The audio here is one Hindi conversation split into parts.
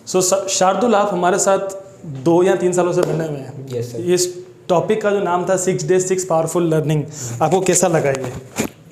सो शार्दुल, आप हमारे साथ 2 या 3 सालों से बने हुए हैं। Yes sir. इस टॉपिक का जो नाम था 6 days 6 पावरफुल लर्निंग, आपको कैसा लगा ये?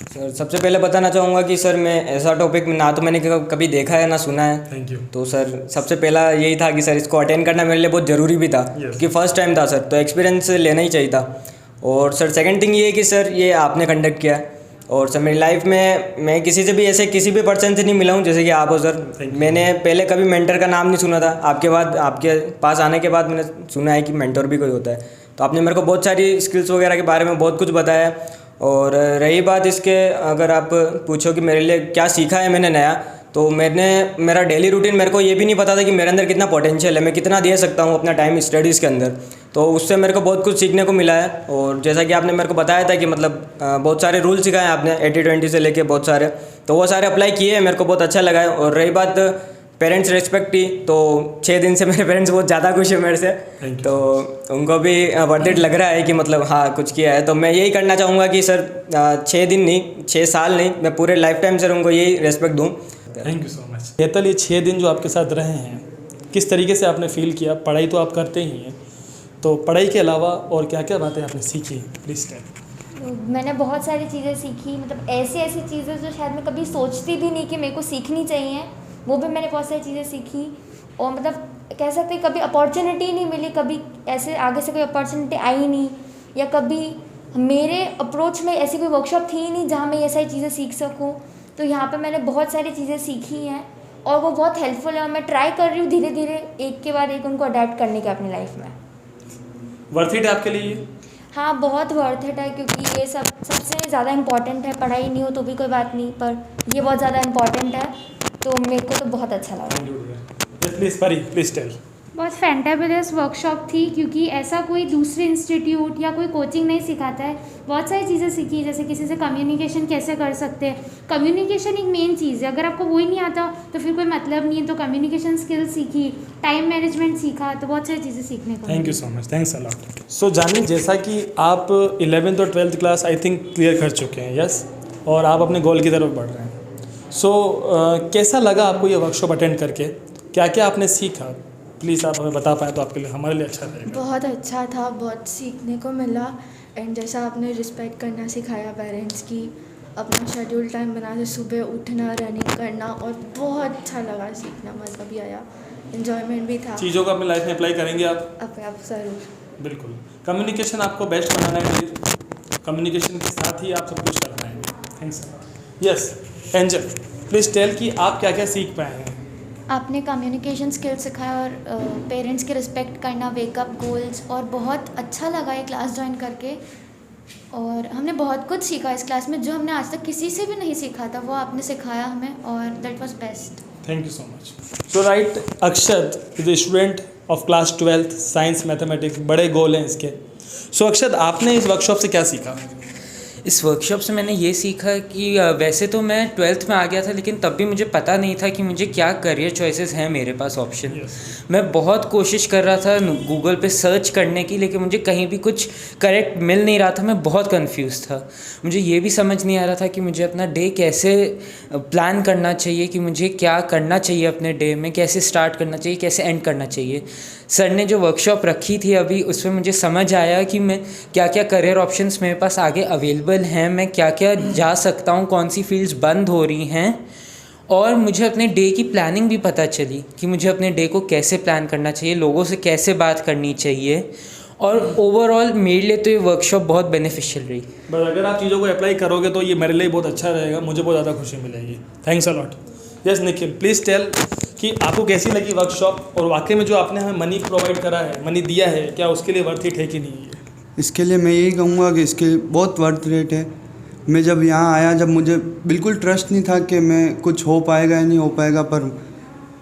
सर सबसे पहले बताना चाहूँगा कि सर मैं ऐसा टॉपिक ना तो मैंने कभी देखा है ना सुना है। Thank you. तो सर सबसे पहला यही था कि सर इसको अटेंड करना मेरे लिए बहुत ज़रूरी भी था, क्योंकि फर्स्ट टाइम था सर, तो एक्सपीरियंस लेना ही चाहिए था। और सर सेकंड थिंग ये है कि सर ये आपने कंडक्ट किया है, और सर मेरी लाइफ में मैं किसी से भी ऐसे किसी भी पर्सन से नहीं मिला हूँ जैसे कि आप हो सर। मैंने पहले कभी मेंटर का नाम नहीं सुना था, आपके पास आने के बाद मैंने सुना है कि मेंटर भी कोई होता है। तो आपने मेरे को बहुत सारी स्किल्स वगैरह के बारे में बहुत कुछ बताया। और रही बात इसके, अगर आप पूछो कि मेरे लिए क्या सीखा है मैंने नया, तो मेरा डेली रूटीन, मेरे को ये भी नहीं पता था कि मेरे अंदर कितना पोटेंशियल है, मैं कितना दे सकता हूँ अपना टाइम स्टडीज़ के अंदर। तो उससे मेरे को बहुत कुछ सीखने को मिला है। और जैसा कि आपने मेरे को बताया था कि मतलब बहुत सारे रूल सिखाए आपने 80-20 से लेके बहुत सारे, तो वो सारे अप्लाई किए हैं, मेरे को बहुत अच्छा लगा है। और रही बात पेरेंट्स रिस्पेक्ट की, तो 6 दिन से मेरे पेरेंट्स बहुत ज़्यादा खुश है मेरे से, तो उनको भी वर्थ इट लग रहा है कि मतलब हाँ कुछ किया है। तो मैं यही करना चाहूँगा कि सर 6 दिन नहीं, 6 साल नहीं, मैं पूरे लाइफ टाइम सर उनको यही रिस्पेक्ट दूँ। Thank you so much. Hetal, ये 6 दिन जो आपके साथ रहे हैं, किस तरीके से आपने फील किया? पढ़ाई तो आप करते ही हैं, तो पढ़ाई के अलावा और क्या क्या बातें आपने सीखी? Please tell. मैंने बहुत सारी चीज़ें सीखी, मतलब ऐसी ऐसी चीज़ें जो शायद मैं कभी सोचती भी नहीं कि मेरे को सीखनी चाहिए, वो भी मैंने बहुत सारी चीज़ें सीखी। और मतलब कह सकते कभी अपॉर्चुनिटी नहीं मिली, कभी ऐसे आगे से कोई अपॉर्चुनिटी आई नहीं, या कभी मेरे अप्रोच में ऐसी कोई वर्कशॉप थी ही नहीं जहाँ मैं ये सारी चीज़ें सीख सकूँ। तो यहाँ पे मैंने बहुत सारी चीज़ें सीखी हैं और वो बहुत हेल्पफुल है, और मैं ट्राई कर रही हूँ धीरे धीरे एक के बाद एक उनको अडेप्ट करने के अपनी लाइफ में। वर्थ इट है आपके लिए? हाँ, बहुत वर्थ इट है, क्योंकि ये सबसे ज़्यादा इम्पॉर्टेंट है। पढ़ाई नहीं हो तो भी कोई बात नहीं, पर ये बहुत ज़्यादा इम्पॉर्टेंट है, तो मेरे को तो बहुत अच्छा लगा। प्लीज़ परी, प्लीज़ टेल। बहुत फैंटाबुलस वर्कशॉप थी, क्योंकि ऐसा कोई दूसरे इंस्टीट्यूट या कोई कोचिंग नहीं सिखाता है। बहुत सारी चीज़ें सीखी, जैसे किसी से कम्युनिकेशन कैसे कर सकते हैं। कम्युनिकेशन एक मेन चीज़ है, अगर आपको वही नहीं आता तो फिर कोई मतलब नहीं है। तो कम्युनिकेशन स्किल्स सीखी, टाइम मैनेजमेंट सीखा, तो बहुत सारी चीज़ें सीखने को। Thank you so much, thanks a lot. So Janvi, जैसा कि आप 11th और 12th class I think clear कर चुके हैं, यस, और आप अपने गोल की तरफ बढ़ रहे हैं। सो कैसा लगा आपको ये वर्कशॉप अटेंड करके? क्या क्या आपने सीखा? प्लीज़ आप हमें बता पाएँ तो आपके लिए, हमारे लिए अच्छा रहेगा। बहुत अच्छा था, बहुत सीखने को मिला। एंड जैसा आपने रिस्पेक्ट करना सिखाया पेरेंट्स की, अपना शेड्यूल टाइम बना के सुबह उठना, रनिंग करना, और बहुत अच्छा लगा, सीखना मज़ा भी आया, एंजॉयमेंट भी था। चीज़ों को अपनी लाइफ में अप्लाई करेंगे आप? आप ज़रूर। बिल्कुल। कम्युनिकेशन आपको बेस्ट बनाना है, कम्युनिकेशन के साथ ही आप सब कुछ कर पाएंगे। Thanks. Yes angel, please tell कि आप क्या क्या सीख पाए हैं? आपने कम्युनिकेशन स्किल सिखाया और पेरेंट्स की रिस्पेक्ट करना, वेकअप गोल्स, और बहुत अच्छा लगा ये क्लास ज्वाइन करके। और हमने बहुत कुछ सीखा इस क्लास में, जो हमने आज तक किसी से भी नहीं सीखा था, वो आपने सिखाया हमें, और that was best. Thank you so much. So right, Akshat is the student of class 12th science mathematics, बड़े गोल हैं इसके। सो अक्षत, आपने इस वर्कशॉप से क्या सीखा? इस वर्कशॉप से मैंने ये सीखा कि वैसे तो मैं 12th में आ गया था, लेकिन तब भी मुझे पता नहीं था कि मुझे क्या करियर चॉइसेस हैं मेरे पास ऑप्शन। मैं बहुत कोशिश कर रहा था गूगल पे सर्च करने की, लेकिन मुझे कहीं भी कुछ करेक्ट मिल नहीं रहा था। मैं बहुत कंफ्यूज था, मुझे ये भी समझ नहीं आ रहा था कि मुझे अपना डे कैसे प्लान करना चाहिए, कि मुझे क्या करना चाहिए अपने डे में, कैसे स्टार्ट करना चाहिए, कैसे एंड करना चाहिए। सर ने जो वर्कशॉप रखी थी अभी, उसमें मुझे समझ आया कि मैं क्या क्या करियर ऑप्शंस मेरे पास आगे अवेलेबल हैं, मैं क्या क्या जा सकता हूँ, कौन सी फील्ड्स बंद हो रही हैं। और मुझे अपने डे की प्लानिंग भी पता चली कि मुझे अपने डे को कैसे प्लान करना चाहिए, लोगों से कैसे बात करनी चाहिए। और ओवरऑल मेरे लिए तो ये वर्कशॉप बहुत बेनिफिशियल रही। बस अगर आप चीज़ों को अप्लाई करोगे तो ये मेरे लिए बहुत अच्छा रहेगा, मुझे बहुत ज़्यादा खुशी मिलेगी। Thanks a lot. Yes Nikhil, please tell कि आपको कैसी लगी वर्कशॉप, और वाकई में जो आपने हमें मनी प्रोवाइड करा है, मनी दिया है, क्या उसके लिए वर्थ इट है कि नहीं है? इसके लिए मैं यही कहूँगा कि इसके बहुत वर्थ रेट है। मैं जब यहाँ आया, जब मुझे बिल्कुल ट्रस्ट नहीं था कि मैं कुछ हो पाएगा या नहीं हो पाएगा, पर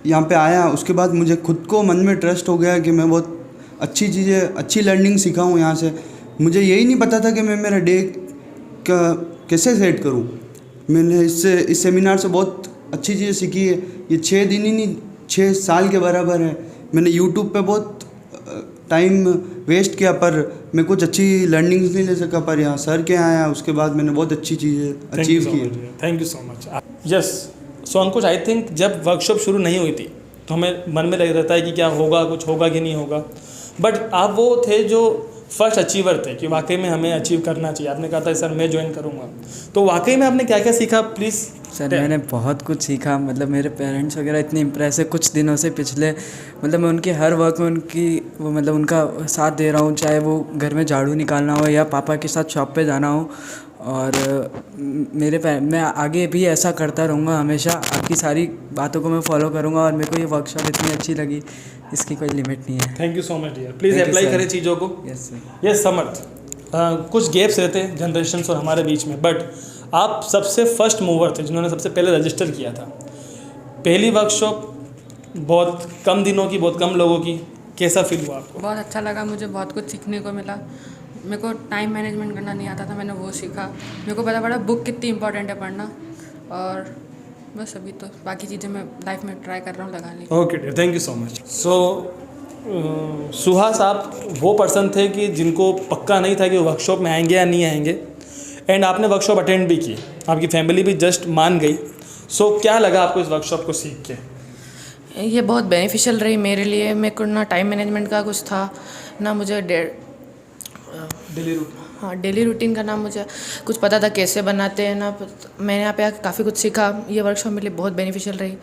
यहाँ पे आया उसके बाद मुझे खुद को मन में ट्रस्ट हो गया कि मैं बहुत अच्छी चीज़ें, अच्छी लर्निंग सीखा हूँ यहाँ से। मुझे यही नहीं पता था कि मैं मेरा डे का कैसे सेट करूँ। मैंने इस सेमिनार से बहुत अच्छी चीज़ें सीखी है। ये 6 दिन ही नहीं, 6 साल के बराबर है। मैंने यूट्यूब पे बहुत टाइम वेस्ट किया, पर मैं कुछ अच्छी लर्निंग्स नहीं ले सका, पर यहाँ सर के आया उसके बाद मैंने बहुत अच्छी चीज़ें अचीव की। Thank you so much. Yes, so Ankush, I think जब वर्कशॉप शुरू नहीं हुई थी तो हमें मन में लग रहता है कि क्या होगा, कुछ होगा कि नहीं होगा। बट आप वो थे जो फर्स्ट अचीवर थे कि वाकई में हमें अचीव करना चाहिए। आपने कहा था सर मैं ज्वाइन करूँगा, तो वाकई में आपने क्या क्या सीखा प्लीज़? सर मैंने बहुत कुछ सीखा, मतलब मेरे पेरेंट्स वगैरह इतने इम्प्रेस है कुछ दिनों से पिछले, मतलब मैं उनके हर वर्क में उनकी वो मतलब उनका साथ दे रहा हूँ, चाहे वो घर में झाड़ू निकालना हो या पापा के साथ शॉप पे जाना हो। और मैं आगे भी ऐसा करता रहूँगा हमेशा, आपकी सारी बातों को मैं फॉलो करूँगा। और मेरे को ये वर्कशॉप इतनी अच्छी लगी, इसकी कोई लिमिट नहीं है। Thank you so much dear. Please Thank you, apply sir. करें चीज़ों को। Yes sir. यस समर्थ, कुछ गैप्स रहते हैं जनरेशन्स और हमारे बीच में, बट आप सबसे फर्स्ट मूवर थे जिन्होंने सबसे पहले रजिस्टर किया था। पहली वर्कशॉप बहुत कम दिनों की, बहुत कम लोगों की, कैसा फील हुआ आपको? बहुत अच्छा लगा, मुझे बहुत कुछ सीखने को मिला। मेरे को टाइम मैनेजमेंट करना नहीं आता था, मैंने वो सीखा। मेरे को पता पड़ा बुक कितनी इंपॉर्टेंट है पढ़ना, और बस अभी तो बाकी चीज़ें मैं लाइफ में ट्राई कर रहा हूँ लगाने की। Okay dear, thank you so much. So Suhas, आप वो पर्सन थे कि जिनको पक्का नहीं था कि वो वर्कशॉप में आएंगे या नहीं आएंगे, एंड आपने वर्कशॉप अटेंड भी की, आपकी फैमिली भी जस्ट मान गई। सो क्या लगा आपको इस वर्कशॉप को सीख के? ये बहुत बेनिफिशियल रही मेरे लिए। मेरे को ना टाइम मैनेजमेंट का कुछ था, ना मुझे डेली रूटीन, हाँ डेली रूटीन का ना मुझे कुछ पता था कैसे बनाते हैं ना। मैंने यहाँ पे आके काफ़ी कुछ सीखा। ये वर्कशॉप मेरे लिए बहुत बेनिफिशियल रही।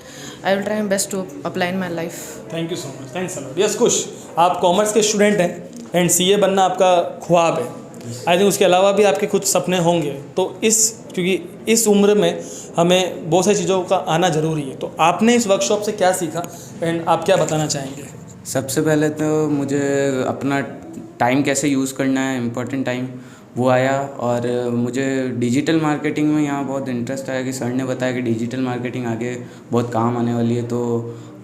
I will try my best to apply in my life. Thank you so much, thanks a lot. Yes Kush, आप कॉमर्स के स्टूडेंट हैं एंड सीए बनना आपका ख्वाब है। आई थिंक उसके अलावा भी आपके कुछ सपने होंगे, तो क्योंकि इस उम्र में हमें बहुत सारी चीज़ों का आना ज़रूरी है। तो आपने इस वर्कशॉप से क्या सीखा एंड आप क्या बताना चाहेंगे? सबसे पहले तो मुझे अपना टाइम कैसे यूज़ करना है, इम्पोर्टेंट टाइम, वो आया। और मुझे डिजिटल मार्केटिंग में यहाँ बहुत इंटरेस्ट आया कि सर ने बताया कि डिजिटल मार्केटिंग आगे बहुत काम आने वाली है, तो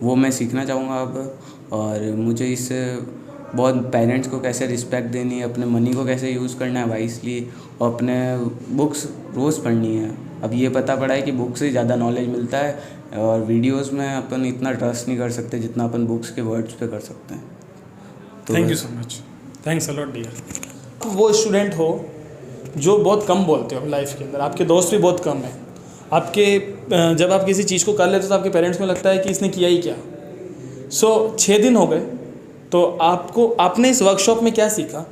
वो मैं सीखना चाहूँगा अब। और मुझे इससे बहुत पेरेंट्स को कैसे रिस्पेक्ट देनी है, अपने मनी को कैसे यूज़ करना है वाइसली, और अपने बुक्स रोज़ पढ़नी है। अब ये पता पड़ा है कि बुक से ज़्यादा नॉलेज मिलता है, और वीडियोस में अपन इतना ट्रस्ट नहीं कर सकते जितना अपन बुक्स के वर्ड्स पे कर सकते हैं। तो thank you so much, thanks a lot dear. वो स्टूडेंट हो जो बहुत कम बोलते हो लाइफ के अंदर, आपके दोस्त भी बहुत कम हैं, आपके जब आप किसी चीज़ को कर लेते हो तो आपके पेरेंट्स में लगता है कि इसने किया ही क्या। 6 दिन हो गए, तो आपने इस वर्कशॉप में क्या सीखा,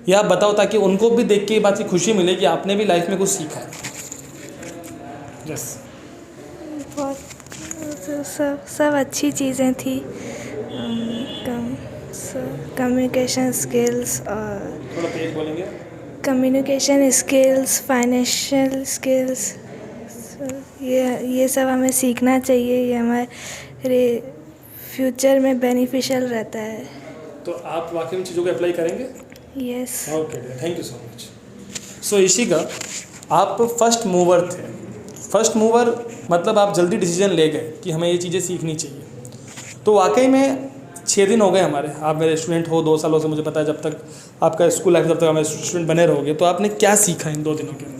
या आप बताओ ताकि उनको भी देख के ये बात की खुशी मिले कि आपने भी लाइफ में कुछ सीखा है। यस बहुत सब अच्छी चीज़ें थी। कम्युनिकेशन स्किल्स और थोड़ा तेज बोलेंगे? कम्युनिकेशन स्किल्स, फाइनेंशियल स्किल्स, ये सब हमें सीखना चाहिए। ये हमारे फ्यूचर में बेनिफिशियल रहता है। तो आप वाकई में चीज़ों को अप्लाई करेंगे? Yes. Okay, thank you so much. So Ishika, आप फर्स्ट मूवर थे। फर्स्ट मूवर मतलब आप जल्दी डिसीजन ले गए कि हमें ये चीज़ें सीखनी चाहिए। तो वाकई में 6 दिन हो गए हमारे, आप मेरे स्टूडेंट हो 2 सालों से, मुझे पता है जब तक आपका स्कूल लाइफ, जब तक हमारे स्टूडेंट बने रहोगे। तो आपने क्या सीखा इन 2 दिनों के अंदर?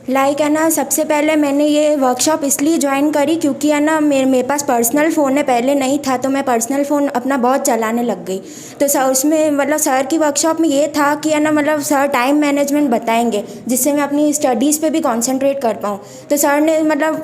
लाइक है ना, सबसे पहले मैंने ये वर्कशॉप इसलिए ज्वाइन करी क्योंकि है ना मेरे पास पर्सनल फ़ोन है, पहले नहीं था, तो मैं पर्सनल फ़ोन अपना बहुत चलाने लग गई। तो सर उसमें मतलब सर की वर्कशॉप में ये था कि है ना मतलब सर टाइम मैनेजमेंट बताएंगे जिससे मैं अपनी स्टडीज़ पे भी कंसंट्रेट कर पाऊँ। तो सर ने मतलब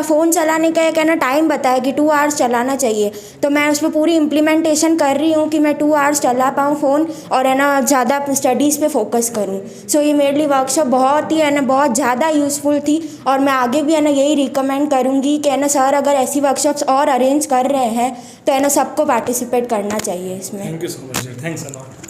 फ़ोन चलाने का एक है ना टाइम बताया कि 2 आवर्स चलाना चाहिए। तो मैं उस पर पूरी इम्प्लीमेंटेशन कर रही हूँ कि मैं 2 आवर्स चला पाऊँ फ़ोन, और है ना ज़्यादा स्टडीज़ पे फोकस करूँ। सो ये मेरे लिए वर्कशॉप बहुत ही है ना बहुत ज़्यादा यूज़फुल थी, और मैं आगे भी है ना यही रिकमेंड करूँगी कि है ना सर अगर ऐसी वर्कशॉप्स और अरेंज कर रहे हैं तो है ना सबको पार्टिसिपेट करना चाहिए इसमें। Thank you so much, thanks a lot.